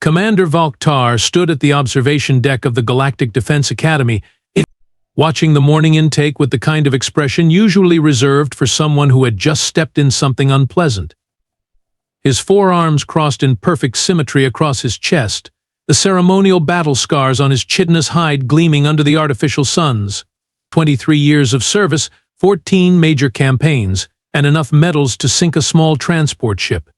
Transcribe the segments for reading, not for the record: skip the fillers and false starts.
Commander Valk'tar stood at the observation deck of the Galactic Defense Academy, watching the morning intake with the kind of expression usually reserved for someone who had just stepped in something unpleasant. His forearms crossed in perfect symmetry across his chest, the ceremonial battle scars on his chitinous hide gleaming under the artificial suns. 23 years of service, 14 major campaigns, and enough medals to sink a small transport ship.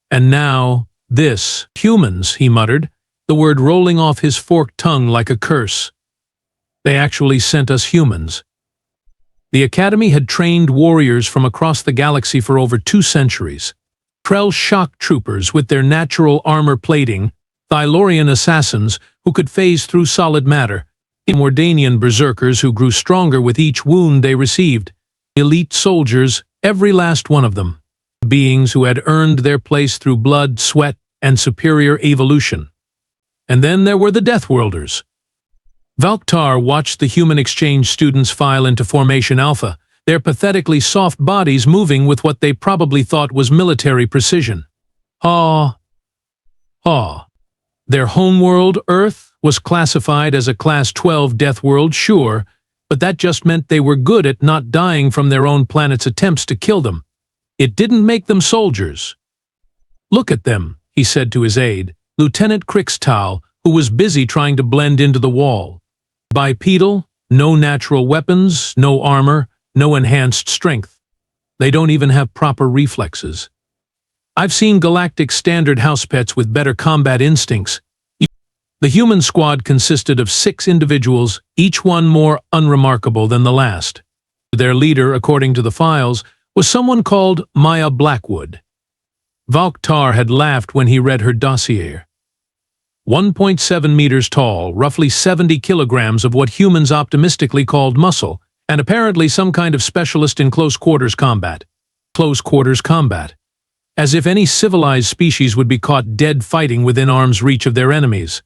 And now, this, humans, he muttered, the word rolling off his forked tongue like a curse. They actually sent us humans. The Academy had trained warriors from across the galaxy for over 2 centuries. Krell shock troopers with their natural armor plating, Thylorian assassins who could phase through solid matter, Mordanian berserkers who grew stronger with each wound they received, elite soldiers, every last one of them, beings who had earned their place through blood, sweat, and superior evolution. And then there were the Deathworlders. Valk'tar watched the human exchange students file into Formation Alpha, their pathetically soft bodies moving with what they probably thought was military precision. Their homeworld, Earth, was classified as a Class 12 Deathworld, sure, but that just meant they were good at not dying from their own planet's attempts to kill them. It didn't make them soldiers. "Look at them," he said to his aide, Lieutenant Krixtal, who was busy trying to blend into the wall. Bipedal, no natural weapons, no armor, no enhanced strength. They don't even have proper reflexes. I've seen galactic standard house pets with better combat instincts. The human squad consisted of 6 individuals, each one more unremarkable than the last. Their leader, according to the files, was someone called Maya Blackwood. Valk'tar had laughed when he read her dossier. 1.7 meters tall, roughly 70 kilograms of what humans optimistically called muscle, and apparently some kind of specialist in close quarters combat. Close quarters combat. As if any civilized species would be caught dead fighting within arm's reach of their enemies.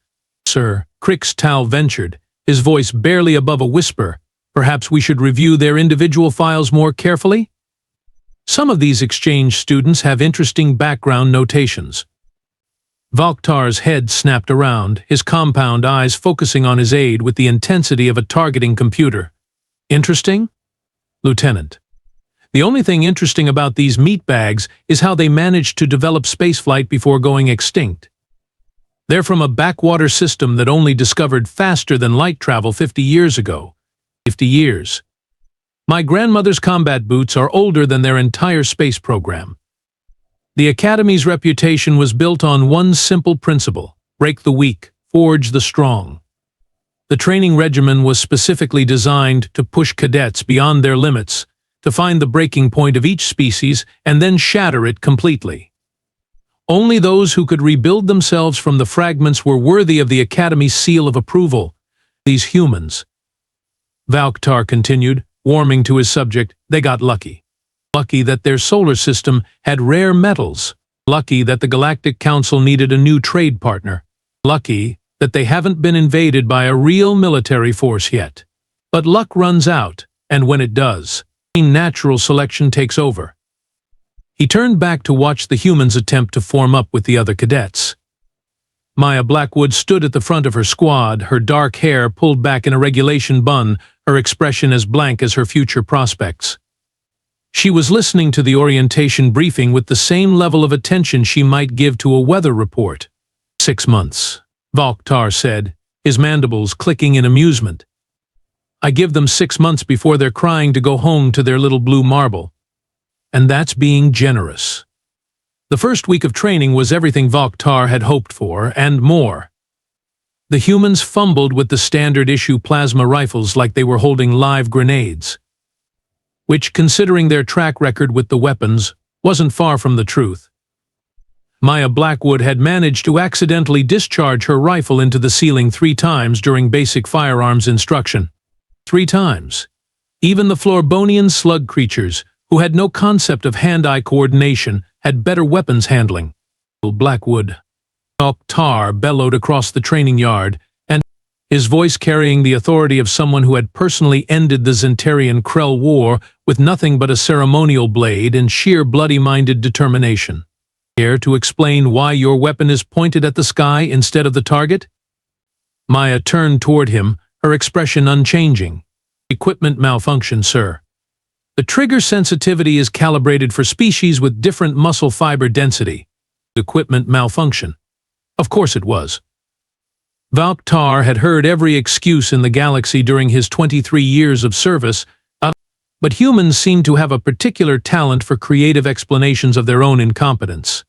"Sir," Krixtal ventured, his voice barely above a whisper, "perhaps we should review their individual files more carefully? Some of these exchange students have interesting background notations." Valk'tar's head snapped around, his compound eyes focusing on his aide with the intensity of a targeting computer. "Interesting? Lieutenant. The only thing interesting about these meatbags is how they managed to develop spaceflight before going extinct. They're from a backwater system that only discovered faster than light travel 50 years ago. 50 years. My grandmother's combat boots are older than their entire space program. The Academy's reputation was built on one simple principle: break the weak, forge the strong. The training regimen was specifically designed to push cadets beyond their limits, to find the breaking point of each species and then shatter it completely. Only those who could rebuild themselves from the fragments were worthy of the Academy's seal of approval. These humans. Valk'tar continued, warming to his subject, they got lucky. Lucky that their solar system had rare metals. Lucky that the Galactic Council needed a new trade partner. Lucky that they haven't been invaded by a real military force yet. But luck runs out, and when it does, natural selection takes over. He turned back to watch the humans attempt to form up with the other cadets. Maya Blackwood stood at the front of her squad, her dark hair pulled back in a regulation bun, her expression as blank as her future prospects. She was listening to the orientation briefing with the same level of attention she might give to a weather report. 6 months, Valk'tar said, his mandibles clicking in amusement. I give them 6 months before they're crying to go home to their little blue marble. And that's being generous. The first week of training was everything Valk'tar had hoped for, and more. The humans fumbled with the standard-issue plasma rifles like they were holding live grenades. Which, considering their track record with the weapons, wasn't far from the truth. Maya Blackwood had managed to accidentally discharge her rifle into the ceiling 3 times during basic firearms instruction. 3 times. Even the Florbonian slug creatures, who had no concept of hand-eye coordination, had better weapons handling. Blackwood. Valk'tar bellowed across the training yard, and his voice carrying the authority of someone who had personally ended the Zentarian Krell War with nothing but a ceremonial blade and sheer bloody-minded determination. Care to explain why your weapon is pointed at the sky instead of the target? Maya turned toward him, her expression unchanging. Equipment malfunction, sir. The trigger sensitivity is calibrated for species with different muscle fiber density. Equipment malfunction. Of course it was. Valk'tar had heard every excuse in the galaxy during his 23 years of service, but humans seemed to have a particular talent for creative explanations of their own incompetence.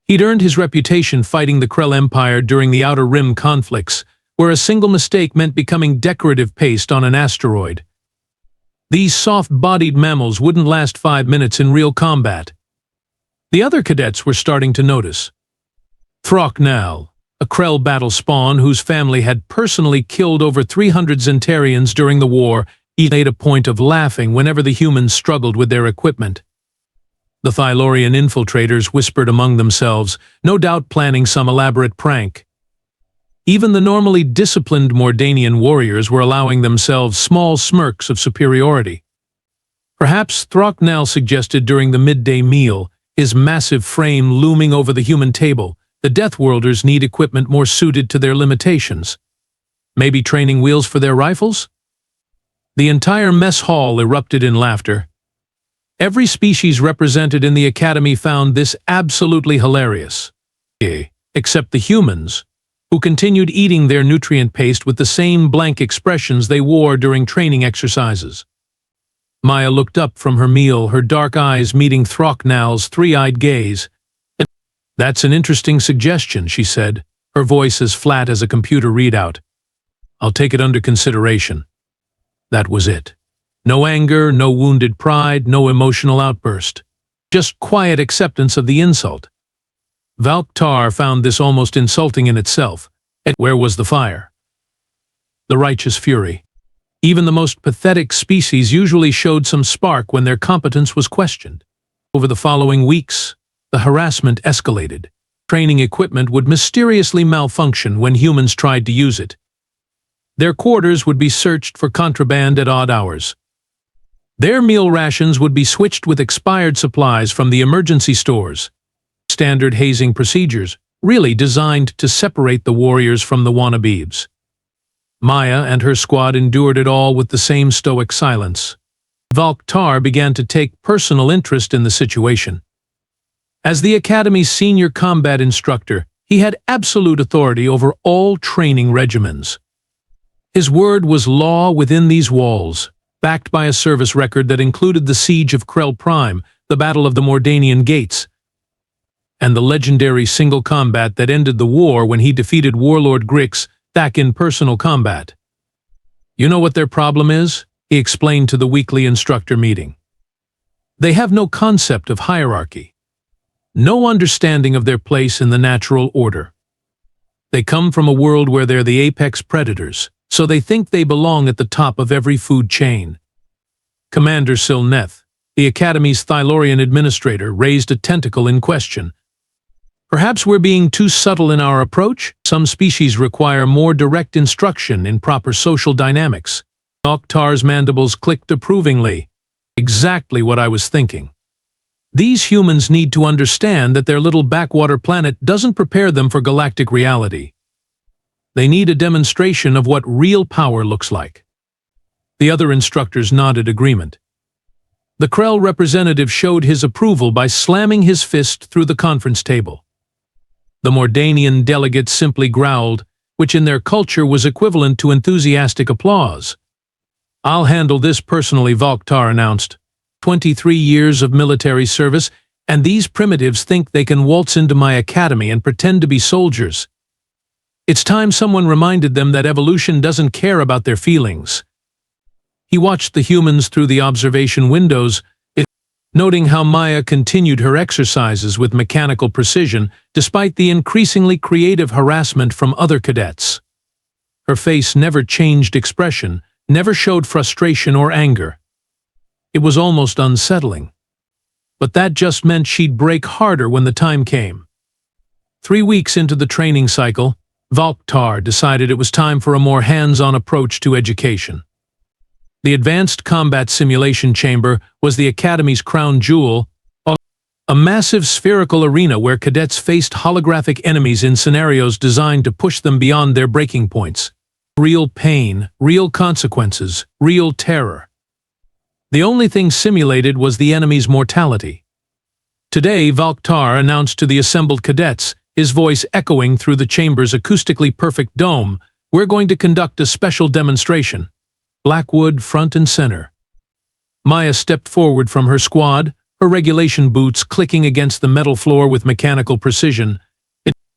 He'd earned his reputation fighting the Krell Empire during the Outer Rim conflicts, where a single mistake meant becoming decorative paste on an asteroid. These soft-bodied mammals wouldn't last 5 minutes in real combat. The other cadets were starting to notice. Throcknell, a Krell battle spawn whose family had personally killed over 300 Zentarians during the war, he made a point of laughing whenever the humans struggled with their equipment. The Thylorian infiltrators whispered among themselves, no doubt planning some elaborate prank. Even the normally disciplined Mordanian warriors were allowing themselves small smirks of superiority. Perhaps Throcknell suggested during the midday meal, his massive frame looming over the human table, the Deathworlders need equipment more suited to their limitations. Maybe training wheels for their rifles? The entire mess hall erupted in laughter. Every species represented in the Academy found this absolutely hilarious. Except the humans, who continued eating their nutrient paste with the same blank expressions they wore during training exercises. Maya looked up from her meal, her dark eyes meeting Throcknell's three-eyed gaze. "That's an interesting suggestion," she said, her voice as flat as a computer readout. "I'll take it under consideration." That was it. No anger, no wounded pride, no emotional outburst. Just quiet acceptance of the insult. Valk'tar found this almost insulting in itself. And where was the fire? The righteous fury. Even the most pathetic species usually showed some spark when their competence was questioned. Over the following weeks, the harassment escalated. Training equipment would mysteriously malfunction when humans tried to use it. Their quarters would be searched for contraband at odd hours. Their meal rations would be switched with expired supplies from the emergency stores. Standard hazing procedures, really designed to separate the warriors from the wannabes. Maya and her squad endured it all with the same stoic silence. Valk'tar began to take personal interest in the situation. As the Academy's senior combat instructor, he had absolute authority over all training regimens. His word was law within these walls, backed by a service record that included the siege of Krell Prime, the Battle of the Mordanian Gates, and the legendary single combat that ended the war when he defeated Warlord Grix back in personal combat. "You know what their problem is?" he explained to the weekly instructor meeting. "They have no concept of hierarchy, no understanding of their place in the natural order. They come from a world where they're the apex predators, so they think they belong at the top of every food chain." Commander Silneth, the Academy's Thylorian administrator, raised a tentacle in question. "Perhaps we're being too subtle in our approach? Some species require more direct instruction in proper social dynamics." Valk'tar's mandibles clicked approvingly. "Exactly what I was thinking. These humans need to understand that their little backwater planet doesn't prepare them for galactic reality. They need a demonstration of what real power looks like." The other instructors nodded agreement. The Krell representative showed his approval by slamming his fist through the conference table. The Mordanian delegates simply growled, which in their culture was equivalent to enthusiastic applause. "I'll handle this personally," Valk'tar announced. 23 years of military service, and these primitives think they can waltz into my academy and pretend to be soldiers. It's time someone reminded them that evolution doesn't care about their feelings. He watched the humans through the observation windows, noting how Maya continued her exercises with mechanical precision despite the increasingly creative harassment from other cadets. Her face never changed expression, never showed frustration or anger. It was almost unsettling. But that just meant she'd break harder when the time came. 3 weeks into the training cycle, Valk'tar decided it was time for a more hands-on approach to education. The Advanced Combat Simulation Chamber was the Academy's crown jewel, A massive spherical arena where cadets faced holographic enemies in scenarios designed to push them beyond their breaking points. Real pain, real consequences, real terror. The only thing simulated was the enemy's mortality. Today, Valk'tar announced to the assembled cadets, his voice echoing through the chamber's acoustically perfect dome, "We're going to conduct a special demonstration." Blackwood front and center. Maya stepped forward from her squad, her regulation boots clicking against the metal floor with mechanical precision.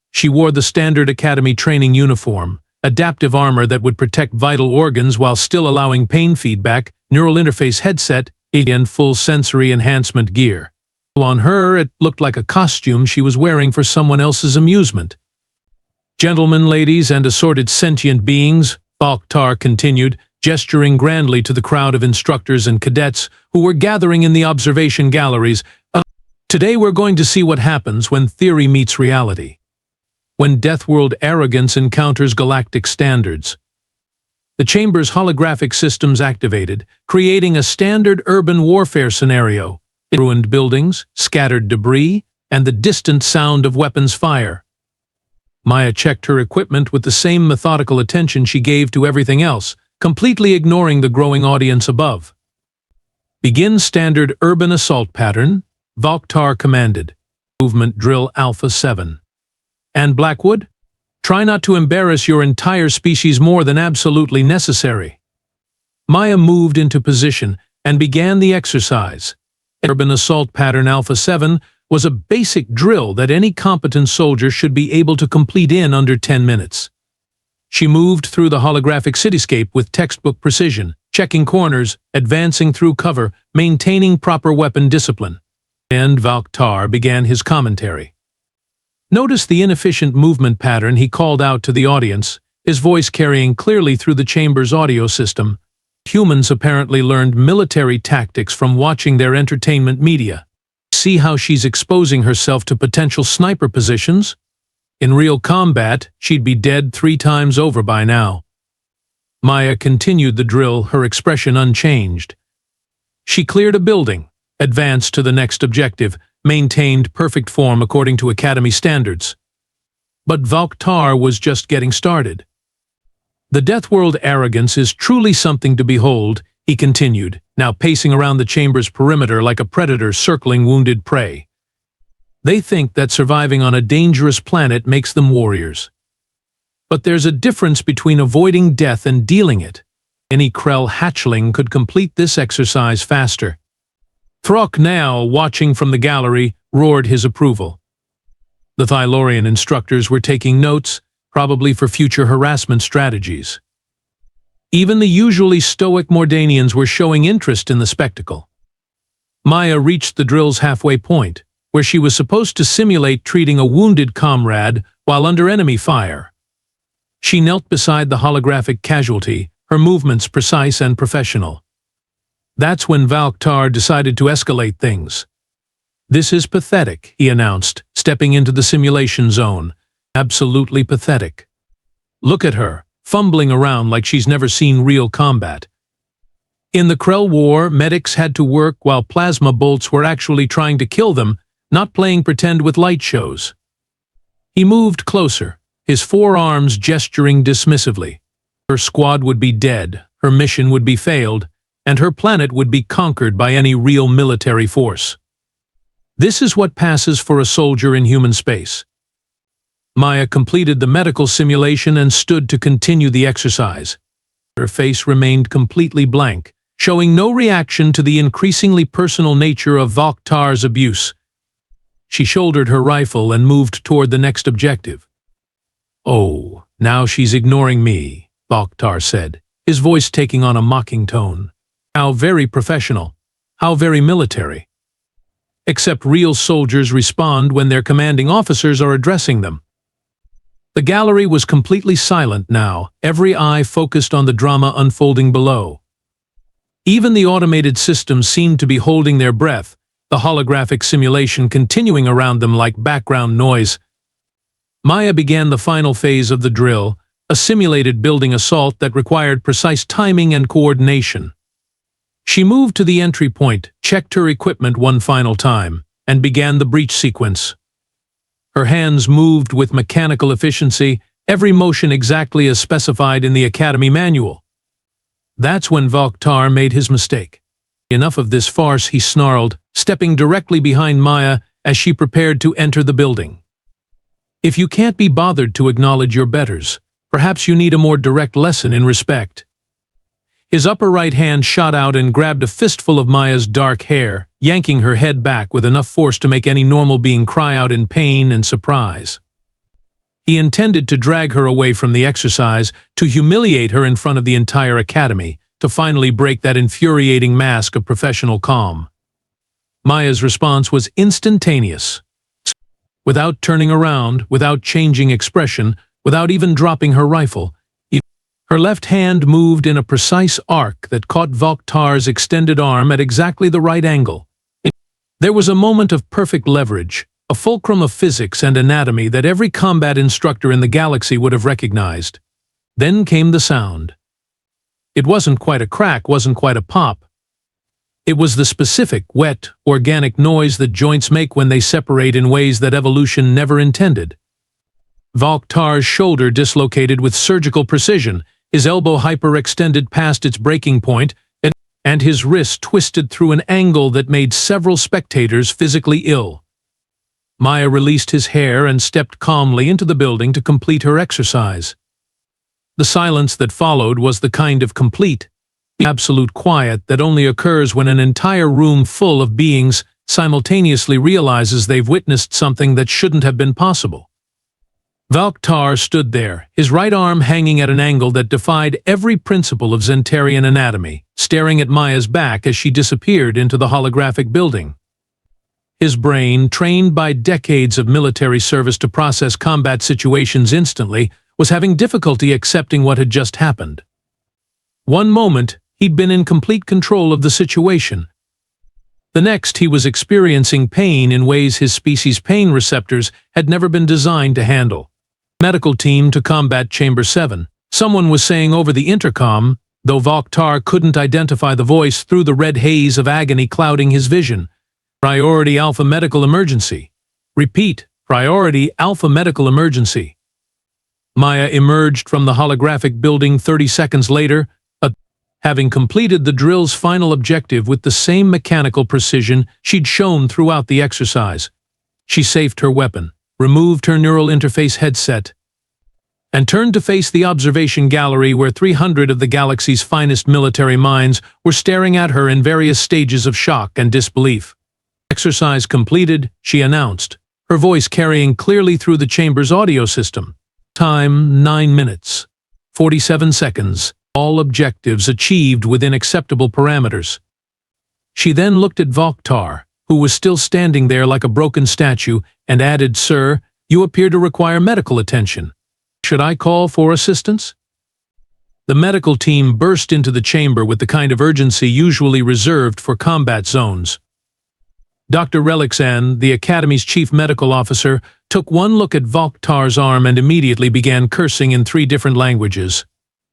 She wore the standard academy training uniform, adaptive armor that would protect vital organs while still allowing pain feedback, neural interface headset, and full sensory enhancement gear. On her, it looked like a costume she was wearing for someone else's amusement. "Gentlemen, ladies, and assorted sentient beings," Valk'tar continued, gesturing grandly to the crowd of instructors and cadets who were gathering in the observation galleries. "Today we're going to see what happens when theory meets reality. When Deathworld arrogance encounters galactic standards." The chamber's holographic systems activated, creating a standard urban warfare scenario. Ruined buildings, scattered debris, and the distant sound of weapons fire. Maya checked her equipment with the same methodical attention she gave to everything else, completely ignoring the growing audience above. "Begin standard urban assault pattern," Valk'tar commanded. "Movement drill Alpha 7. And Blackwood? Try not to embarrass your entire species more than absolutely necessary." Maya moved into position and began the exercise. Urban Assault Pattern Alpha 7 was a basic drill that any competent soldier should be able to complete in under 10 minutes. She moved through the holographic cityscape with textbook precision, checking corners, advancing through cover, maintaining proper weapon discipline. And Valk'tar began his commentary. Notice the inefficient movement pattern he called out to the audience, his voice carrying clearly through the chamber's audio system. Humans apparently learned military tactics from watching their entertainment media. See how she's exposing herself to potential sniper positions? In real combat, she'd be dead 3 times over by now. Maya continued the drill, her expression unchanged. She cleared a building, advanced to the next objective, maintained perfect form according to Academy standards. But Valk'tar was just getting started. "The Deathworld arrogance is truly something to behold," he continued, now pacing around the chamber's perimeter like a predator circling wounded prey. "They think that surviving on a dangerous planet makes them warriors. But there's a difference between avoiding death and dealing it. Any Krell hatchling could complete this exercise faster." Throk, now watching from the gallery, roared his approval. The Thylorian instructors were taking notes, probably for future harassment strategies. Even the usually stoic Mordanians were showing interest in the spectacle. Maya reached the drill's halfway point, where she was supposed to simulate treating a wounded comrade while under enemy fire. She knelt beside the holographic casualty, her movements precise and professional. That's when Valk'tar decided to escalate things. "This is pathetic," he announced, stepping into the simulation zone. "Absolutely pathetic. Look at her, fumbling around like she's never seen real combat. In the Krell War, medics had to work while plasma bolts were actually trying to kill them, not playing pretend with light shows." He moved closer, his forearms gesturing dismissively. Her squad would be dead, her mission would be failed, and her planet would be conquered by any real military force. This is what passes for a soldier in human space. Maya completed the medical simulation and stood to continue the exercise. Her face remained completely blank, showing no reaction to the increasingly personal nature of Valk'tar's abuse. She shouldered her rifle and moved toward the next objective. "Oh, now she's ignoring me," Valk'tar said, his voice taking on a mocking tone. "How very professional. How very military. Except real soldiers respond when their commanding officers are addressing them." The gallery was completely silent now, every eye focused on the drama unfolding below. Even the automated systems seemed to be holding their breath, the holographic simulation continuing around them like background noise. Maya began the final phase of the drill, a simulated building assault that required precise timing and coordination. She moved to the entry point, checked her equipment one final time, and began the breach sequence. Her hands moved with mechanical efficiency, every motion exactly as specified in the Academy manual. That's when Valk'tar made his mistake. Enough of this farce, he snarled, stepping directly behind Maya as she prepared to enter the building. If you can't be bothered to acknowledge your betters, perhaps you need a more direct lesson in respect. His upper right hand shot out and grabbed a fistful of Maya's dark hair, yanking her head back with enough force to make any normal being cry out in pain and surprise. He intended to drag her away from the exercise, to humiliate her in front of the entire academy, to finally break that infuriating mask of professional calm. Maya's response was instantaneous. Without turning around, without changing expression, without even dropping her rifle, her left hand moved in a precise arc that caught Valk'tar's extended arm at exactly the right angle. There was a moment of perfect leverage, a fulcrum of physics and anatomy that every combat instructor in the galaxy would have recognized. Then came the sound. It wasn't quite a crack, wasn't quite a pop. It was the specific, wet, organic noise that joints make when they separate in ways that evolution never intended. Valk'tar's shoulder dislocated with surgical precision, his elbow hyperextended past its breaking point, and his wrist twisted through an angle that made several spectators physically ill. Maya released his hair and stepped calmly into the building to complete her exercise. The silence that followed was the kind of complete, absolute quiet that only occurs when an entire room full of beings simultaneously realizes they've witnessed something that shouldn't have been possible. Valk'tar stood there, his right arm hanging at an angle that defied every principle of Zentarian anatomy, staring at Maya's back as she disappeared into the holographic building. His brain, trained by decades of military service to process combat situations instantly, was having difficulty accepting what had just happened. One moment, he'd been in complete control of the situation. The next, he was experiencing pain in ways his species' pain receptors had never been designed to handle. Medical team to combat Chamber 7. Someone was saying over the intercom, though Valk'tar couldn't identify the voice through the red haze of agony clouding his vision. Priority Alpha Medical Emergency. Repeat, Priority Alpha Medical Emergency. Maya emerged from the holographic building 30 seconds later, having completed the drill's final objective with the same mechanical precision she'd shown throughout the exercise. She safed her weapon, removed her neural interface headset, and turned to face the observation gallery where 300 of the galaxy's finest military minds were staring at her in various stages of shock and disbelief. Exercise completed, she announced, her voice carrying clearly through the chamber's audio system. Time 9 minutes, 47 seconds. All objectives achieved within acceptable parameters. She then looked at Valk'tar, who was still standing there like a broken statue, and added, "Sir, you appear to require medical attention. Should I call for assistance?" The medical team burst into the chamber with the kind of urgency usually reserved for combat zones. Dr. Relixan, the Academy's chief medical officer, took one look at Valk'tar's arm and immediately began cursing in 3 different languages.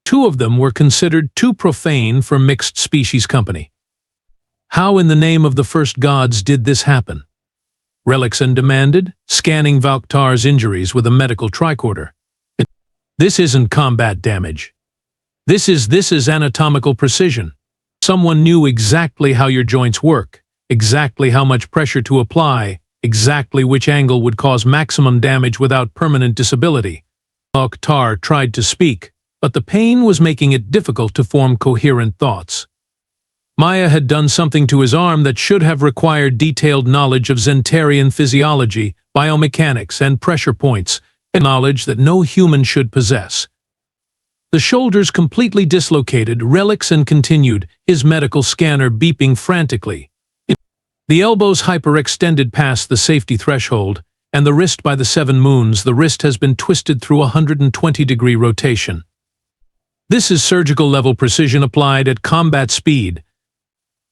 2 of them were considered too profane for mixed-species company. How in the name of the first gods did this happen? Relixan demanded, scanning Valk'tar's injuries with a medical tricorder. This isn't combat damage. This is anatomical precision. Someone knew exactly how your joints work, exactly how much pressure to apply, exactly which angle would cause maximum damage without permanent disability. Valk'tar tried to speak, but the pain was making it difficult to form coherent thoughts. Maya had done something to his arm that should have required detailed knowledge of Zentarian physiology, biomechanics, and pressure points, a knowledge that no human should possess. The shoulders completely dislocated, Relixan continued, his medical scanner beeping frantically. The elbows hyperextended past the safety threshold, and the wrist by the 7 moons, the wrist has been twisted through a 120-degree rotation. This is surgical-level precision applied at combat speed.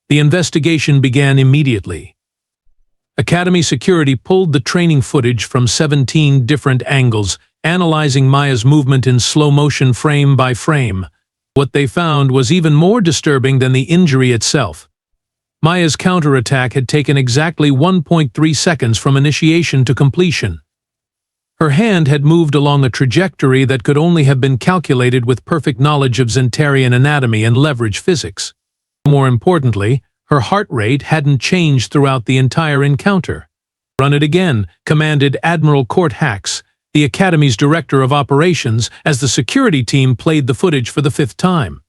The investigation began immediately. Academy security pulled the training footage from 17 different angles, analyzing Maya's movement in slow motion frame by frame. What they found was even more disturbing than the injury itself. Maya's counterattack had taken exactly 1.3 seconds from initiation to completion. Her hand had moved along a trajectory that could only have been calculated with perfect knowledge of Zentarian anatomy and leverage physics. More importantly, her heart rate hadn't changed throughout the entire encounter. "Run it again," commanded Admiral Court Hax, the Academy's Director of Operations, as the security team played the footage for the 5th time.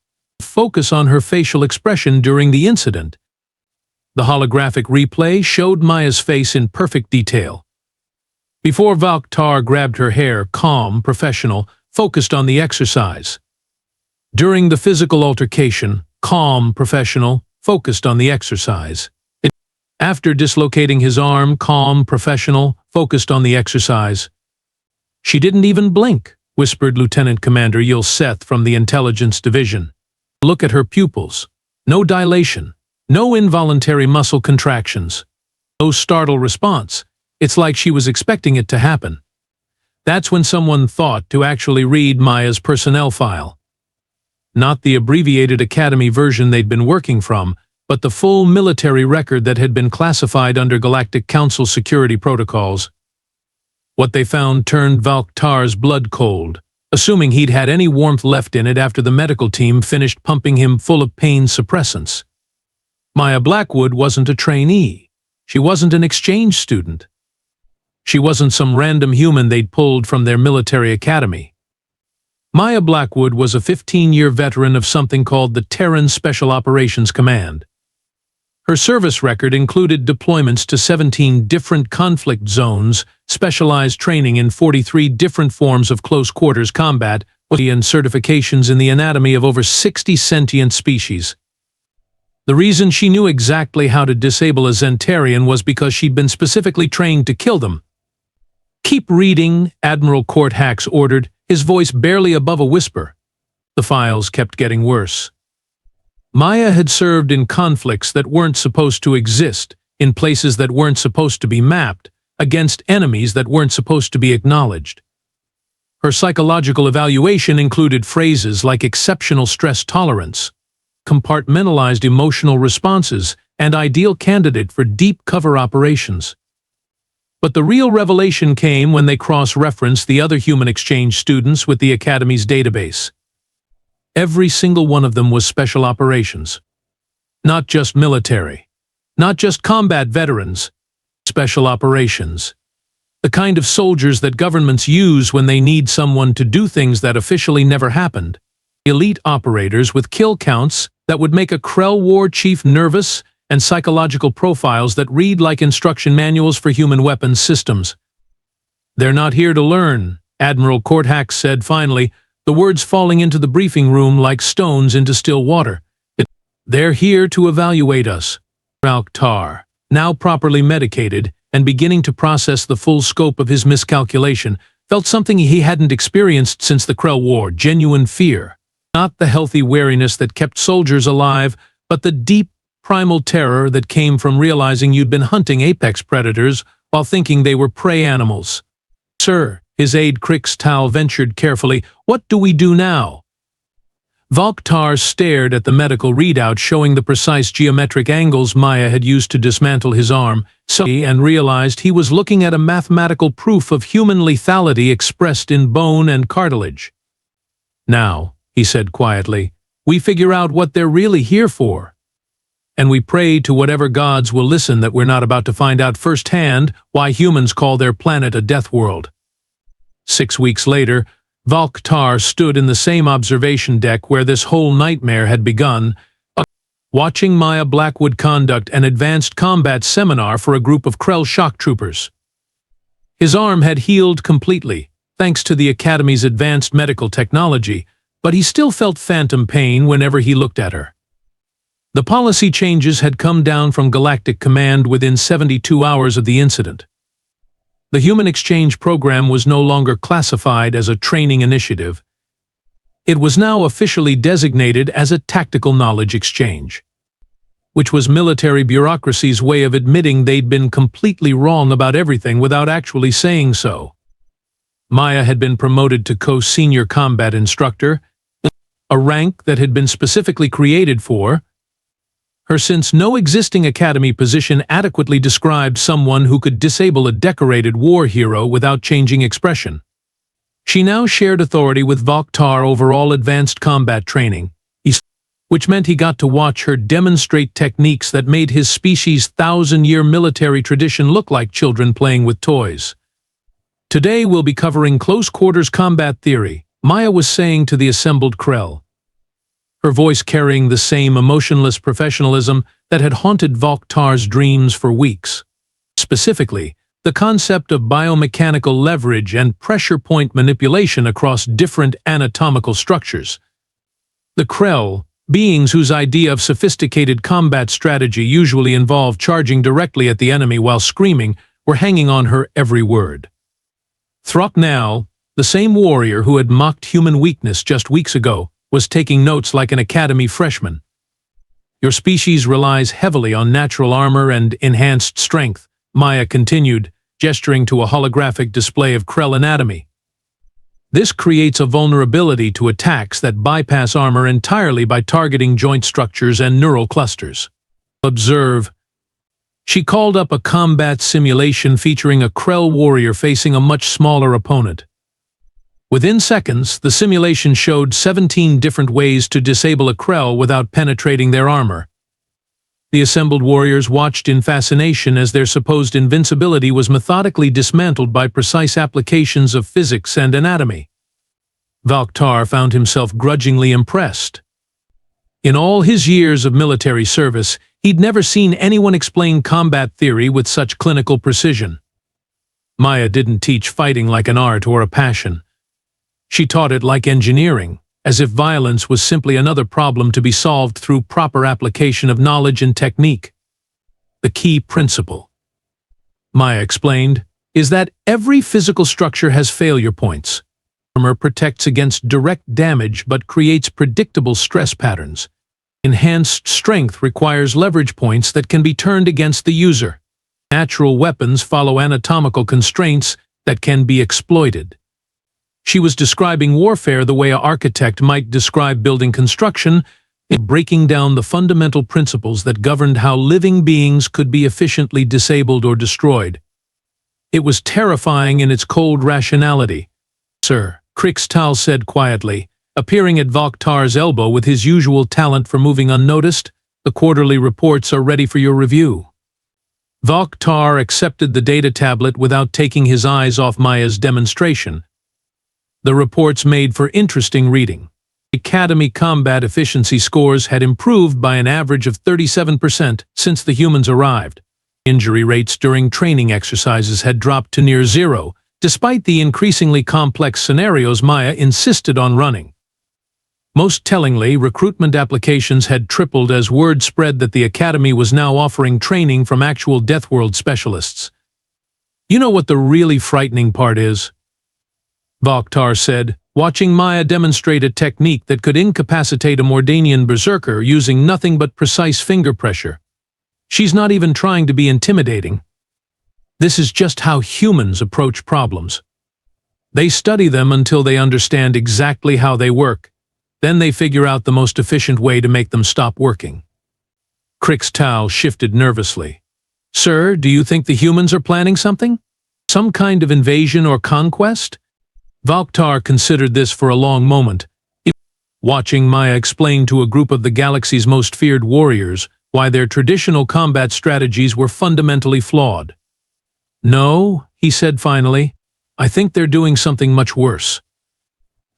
Focus on her facial expression during the incident. The holographic replay showed Maya's face in perfect detail. Before Valk'tar grabbed her hair, calm, professional, focused on the exercise. During the physical altercation, calm, professional, focused on the exercise. After dislocating his arm, calm, professional, focused on the exercise. "She didn't even blink," whispered Lieutenant Commander Seth from the Intelligence Division. "Look at her pupils. No dilation. No involuntary muscle contractions. No startled response. It's like she was expecting it to happen." That's when someone thought to actually read Maya's personnel file. Not the abbreviated Academy version they'd been working from, but the full military record that had been classified under Galactic Council security protocols. What they found turned Valk'tar's blood cold, assuming he'd had any warmth left in it after the medical team finished pumping him full of pain suppressants. Maya Blackwood wasn't a trainee. She wasn't an exchange student. She wasn't some random human they'd pulled from their military academy. Maya Blackwood was a 15-year veteran of something called the Terran Special Operations Command. Her service record included deployments to 17 different conflict zones, specialized training in 43 different forms of close-quarters combat, and certifications in the anatomy of over 60 sentient species. The reason she knew exactly how to disable a Zentarian was because she'd been specifically trained to kill them. "Keep reading," Admiral Court Hax ordered, his voice barely above a whisper. The files kept getting worse. Maya had served in conflicts that weren't supposed to exist, in places that weren't supposed to be mapped, against enemies that weren't supposed to be acknowledged. Her psychological evaluation included phrases like exceptional stress tolerance, compartmentalized emotional responses, and ideal candidate for deep cover operations. But the real revelation came when they cross-referenced the other human exchange students with the Academy's database. Every single one of them was special operations. Not just military. Not just combat veterans. Special operations. The kind of soldiers that governments use when they need someone to do things that officially never happened. Elite operators with kill counts that would make a Krell war chief nervous, and psychological profiles that read like instruction manuals for human weapons systems. "They're not here to learn," Admiral Court Hax said finally, the words falling into the briefing room like stones into still water. "They're here to evaluate us." Valk'tar, now properly medicated and beginning to process the full scope of his miscalculation, felt something he hadn't experienced since the Krell War: genuine fear. Not the healthy wariness that kept soldiers alive, but the deep, primal terror that came from realizing you'd been hunting apex predators while thinking they were prey animals. "Sir," his aide Crix Tal ventured carefully, "what do we do now?" Valk'tar stared at the medical readout showing the precise geometric angles Maya had used to dismantle his arm, and realized he was looking at a mathematical proof of human lethality expressed in bone and cartilage. "Now," he said quietly, "we figure out what they're really here for. And we pray to whatever gods will listen that we're not about to find out firsthand why humans call their planet a Deathworld." 6 weeks later, Valk'tar stood in the same observation deck where this whole nightmare had begun, watching Maya Blackwood conduct an advanced combat seminar for a group of Krell shock troopers. His arm had healed completely, thanks to the Academy's advanced medical technology, but he still felt phantom pain whenever he looked at her. The policy changes had come down from Galactic Command within 72 hours of the incident. The human exchange program was no longer classified as a training initiative. It was now officially designated as a tactical knowledge exchange, which was military bureaucracy's way of admitting they'd been completely wrong about everything without actually saying so. Maya had been promoted to co-senior combat instructor, a rank that had been specifically created for since no existing academy position adequately described someone who could disable a decorated war hero without changing expression. She now shared authority with Valk'tar over all advanced combat training, which meant he got to watch her demonstrate techniques that made his species' thousand-year military tradition look like children playing with toys. Today we'll be covering close-quarters combat theory, Maya was saying to the assembled Krell, her voice carrying the same emotionless professionalism that had haunted Valk'tar's dreams for weeks. Specifically, the concept of biomechanical leverage and pressure point manipulation across different anatomical structures. The Krell, beings whose idea of sophisticated combat strategy usually involved charging directly at the enemy while screaming, were hanging on her every word. Throcknell, the same warrior who had mocked human weakness just weeks ago, was taking notes like an academy freshman. Your species relies heavily on natural armor and enhanced strength, Maya continued, gesturing to a holographic display of Krell anatomy. This creates a vulnerability to attacks that bypass armor entirely by targeting joint structures and neural clusters. Observe. She called up a combat simulation featuring a Krell warrior facing a much smaller opponent. Within seconds, the simulation showed 17 different ways to disable a Krell without penetrating their armor. The assembled warriors watched in fascination as their supposed invincibility was methodically dismantled by precise applications of physics and anatomy. Valk'tar found himself grudgingly impressed. In all his years of military service, he'd never seen anyone explain combat theory with such clinical precision. Maya didn't teach fighting like an art or a passion. She taught it like engineering, as if violence was simply another problem to be solved through proper application of knowledge and technique. The key principle, Maya explained, is that every physical structure has failure points. Armor protects against direct damage but creates predictable stress patterns. Enhanced strength requires leverage points that can be turned against the user. Natural weapons follow anatomical constraints that can be exploited. She was describing warfare the way an architect might describe building construction, breaking down the fundamental principles that governed how living beings could be efficiently disabled or destroyed. It was terrifying in its cold rationality. Sir, Krixtal said quietly, appearing at Valk'tar's elbow with his usual talent for moving unnoticed. The quarterly reports are ready for your review. Valk'tar accepted the data tablet without taking his eyes off Maya's demonstration. The reports made for interesting reading. Academy combat efficiency scores had improved by an average of 37% since the humans arrived. Injury rates during training exercises had dropped to near zero, despite the increasingly complex scenarios Maya insisted on running. Most tellingly, recruitment applications had tripled as word spread that the Academy was now offering training from actual Deathworld specialists. You know what the really frightening part is? Valk'tar said, watching Maya demonstrate a technique that could incapacitate a Mordanian berserker using nothing but precise finger pressure. She's not even trying to be intimidating. This is just how humans approach problems. They study them until they understand exactly how they work. Then they figure out the most efficient way to make them stop working. Krixtal shifted nervously. Sir, do you think the humans are planning something? Some kind of invasion or conquest? Valk'tar considered this for a long moment, watching Maya explain to a group of the galaxy's most feared warriors why their traditional combat strategies were fundamentally flawed. No, he said finally, I think they're doing something much worse.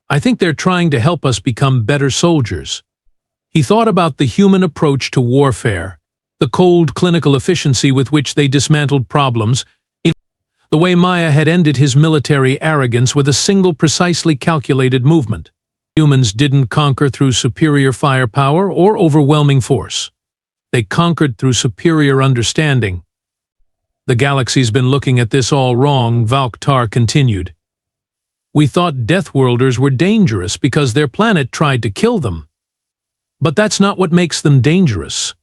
I think they're trying to help us become better soldiers. He thought about the human approach to warfare, the cold clinical efficiency with which they dismantled problems, the way Maya had ended his military arrogance with a single precisely calculated movement. Humans didn't conquer through superior firepower or overwhelming force. They conquered through superior understanding. The galaxy's been looking at this all wrong, Valk'tar continued. We thought Deathworlders were dangerous because their planet tried to kill them. But that's not what makes them dangerous.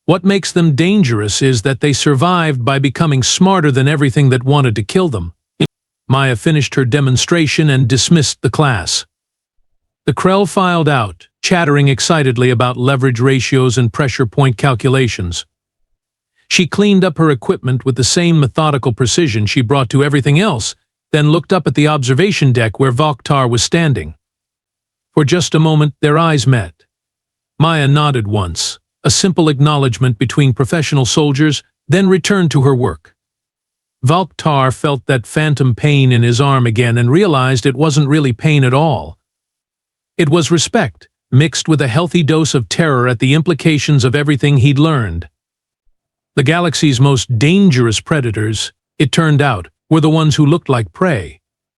What makes them dangerous is that they survived by becoming smarter than everything that wanted to kill them. Maya finished her demonstration and dismissed the class. The Krell filed out, chattering excitedly about leverage ratios and pressure point calculations. She cleaned up her equipment with the same methodical precision she brought to everything else, then looked up at the observation deck where Valk'tar was standing. For just a moment, their eyes met. Maya nodded once, a simple acknowledgement between professional soldiers, then returned to her work. Valk'tar felt that phantom pain in his arm again and realized it wasn't really pain at all. It was respect, mixed with a healthy dose of terror at the implications of everything he'd learned. The galaxy's most dangerous predators, it turned out, were the ones who looked like prey.